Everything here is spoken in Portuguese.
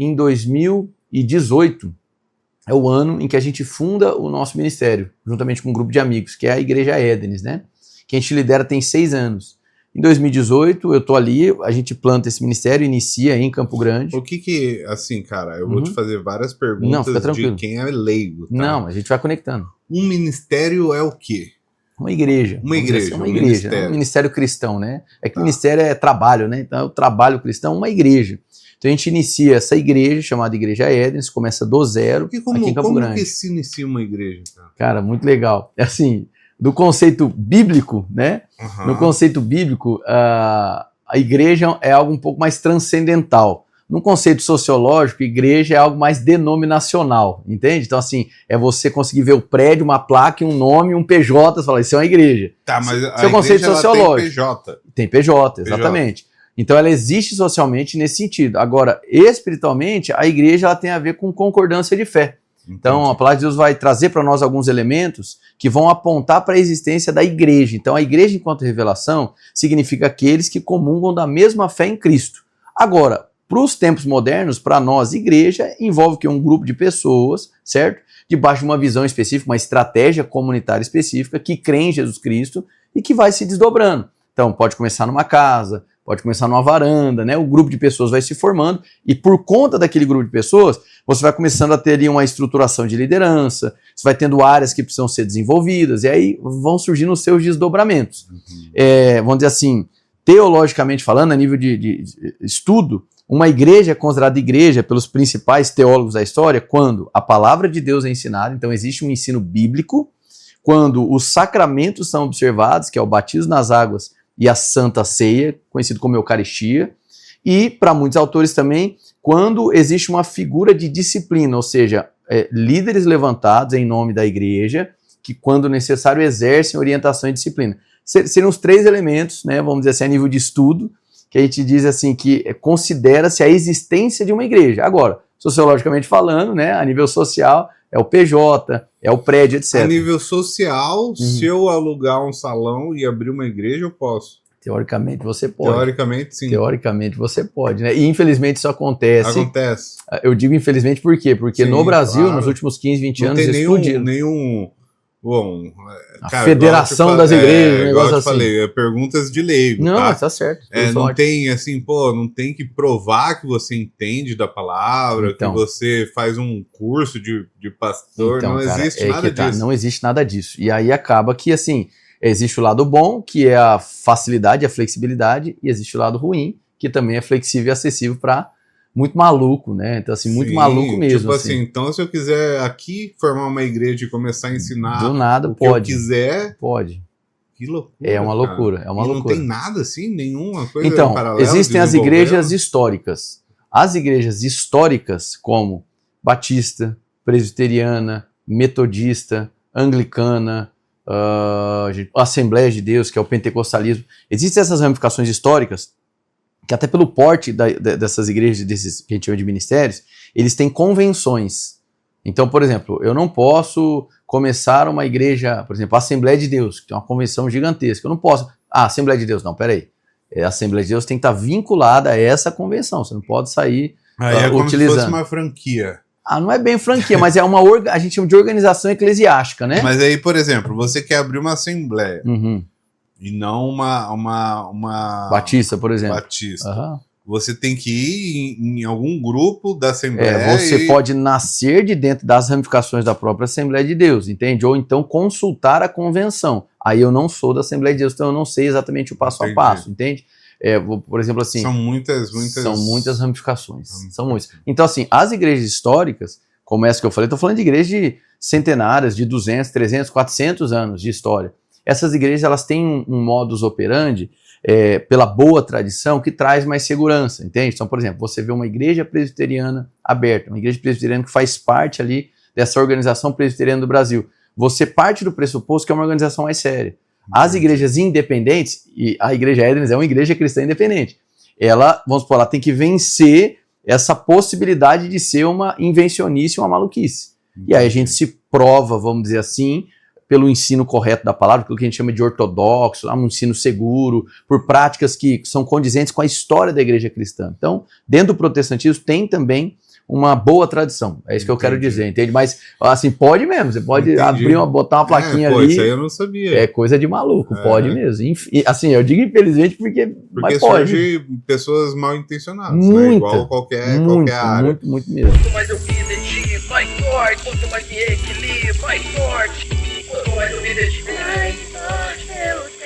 em 2018, é o ano em que a gente funda o nosso ministério, juntamente com um grupo de amigos, que é a Igreja Édenes, né? Que a gente lidera tem 6 anos. Em 2018, eu estou ali, a gente planta esse ministério, inicia em Campo Grande. O que assim, cara, eu vou te fazer várias perguntas. Não, fica tranquilo. De quem é leigo, tá? Não, a gente vai conectando. Um ministério é o quê? Uma igreja. Uma igreja, uma igreja. Um ministério cristão, né? É que ministério é trabalho, né? Então, o trabalho cristão, uma igreja. Então, a gente inicia essa igreja, chamada Igreja Édenes, começa do zero aqui em Campo Grande. Como que se inicia uma igreja, cara? Cara, muito legal. É assim, do conceito bíblico, né? No conceito bíblico, a igreja é algo um pouco mais transcendental. No conceito sociológico, igreja é algo mais denominacional, entende? Então, assim, é você conseguir ver o prédio, uma placa, um nome, um PJ, você fala, isso é uma igreja. Tá, mas isso é o conceito sociológico. Tem PJ. Tem PJ, exatamente. Então, ela existe socialmente nesse sentido. Agora, espiritualmente, a igreja ela tem a ver com concordância de fé. Então, a palavra de Deus vai trazer para nós alguns elementos que vão apontar para a existência da igreja. Então, a igreja, enquanto revelação, significa aqueles que comungam da mesma fé em Cristo. Agora, para os tempos modernos, para nós, igreja envolve que um grupo de pessoas, certo? Debaixo de uma visão específica, uma estratégia comunitária específica, que crê em Jesus Cristo e que vai se desdobrando. Então, pode começar numa casa, pode começar numa varanda, né? O grupo de pessoas vai se formando e por conta daquele grupo de pessoas, você vai começando a ter ali uma estruturação de liderança, você vai tendo áreas que precisam ser desenvolvidas e aí vão surgindo os seus desdobramentos. Vamos dizer assim, teologicamente falando, a nível de estudo, uma igreja é considerada igreja pelos principais teólogos da história quando a palavra de Deus é ensinada, então existe um ensino bíblico, quando os sacramentos são observados, que é o batismo nas águas e a Santa Ceia, conhecido como Eucaristia, e para muitos autores também, quando existe uma figura de disciplina, ou seja, líderes levantados em nome da igreja, que quando necessário exercem orientação e disciplina. Seriam os 3 elementos, né, vamos dizer assim, a nível de estudo, que a gente diz assim que considera-se a existência de uma igreja. Agora, sociologicamente falando, né, a nível social, é o PJ, é o prédio, etc. A nível social, se eu alugar um salão e abrir uma igreja, eu posso? Teoricamente você pode. Teoricamente, sim. Teoricamente você pode, né? E infelizmente isso acontece. Acontece. Eu digo infelizmente por quê? Porque sim, no Brasil, claro, nos últimos 15, 20 anos, explodiram. Bom, a Federação das Igrejas, um negócio assim. Falei, perguntas de leigo. Não, tá certo. Não tem assim, não tem que provar que você entende da palavra, então, que você faz um curso de pastor, então, não existe nada disso. Não existe nada disso. E aí acaba que, assim, existe o lado bom, que é a facilidade, a flexibilidade, e existe o lado ruim, que também é flexível e acessível para muito maluco, né? Então, assim, muito maluco mesmo. Tipo assim, então se eu quiser aqui formar uma igreja e começar a ensinar do nada, o pode, que eu quiser... Pode. Que loucura, é uma loucura, é uma loucura. Não tem nada assim, nenhuma coisa então, paralela? Existem as igrejas históricas. As igrejas históricas, como Batista, Presbiteriana, Metodista, Anglicana, Assembleia de Deus, que é o pentecostalismo, existem essas ramificações históricas que até pelo porte dessas igrejas, desses que a gente chama de ministérios, eles têm convenções. Então, por exemplo, eu não posso começar uma igreja, por exemplo, a Assembleia de Deus, que tem uma convenção gigantesca. Eu não posso... Assembleia de Deus, não, peraí. A Assembleia de Deus tem que estar vinculada a essa convenção, você não pode sair é como utilizando. Se fosse uma franquia. Não é bem franquia, mas é a gente chama de organização eclesiástica, né? Mas aí, por exemplo, você quer abrir uma assembleia, e não uma... Batista, por exemplo. Batista. Você tem que ir em algum grupo da Assembleia. Você pode nascer de dentro das ramificações da própria Assembleia de Deus, entende? Ou então consultar a convenção. Aí eu não sou da Assembleia de Deus, então eu não sei exatamente o passo a passo, entende? Por exemplo, assim... São muitas... São muitas ramificações. São muitas. Então, assim, as igrejas históricas, como essa que eu falei, estou falando de igrejas de centenárias, de 200, 300, 400 anos de história. Essas igrejas, elas têm um modus operandi, pela boa tradição, que traz mais segurança, entende? Então, por exemplo, você vê uma igreja presbiteriana aberta, uma igreja presbiteriana que faz parte ali dessa organização presbiteriana do Brasil. Você parte do pressuposto que é uma organização mais séria. As igrejas independentes, e a Igreja Édenes é uma igreja cristã independente, ela, vamos supor, ela tem que vencer essa possibilidade de ser uma invencionice, uma maluquice. E aí a gente se prova, vamos dizer assim, pelo ensino correto da palavra, pelo que a gente chama de ortodoxo, um ensino seguro, por práticas que são condizentes com a história da igreja cristã. Então, dentro do protestantismo tem também uma boa tradição. É isso que eu quero dizer, entende? Mas, assim, pode mesmo. Você pode botar uma plaquinha ali. Isso aí eu não sabia. É coisa de maluco, pode mesmo. Assim, eu digo infelizmente porque mas pode. Surge pessoas mal intencionadas, né? Igual qualquer área. Muito mesmo. Quanto mais eu me dedico, mais forte. Quanto mais me equilibro, mais forte. Quanto mais eu me dedico, mais forte eu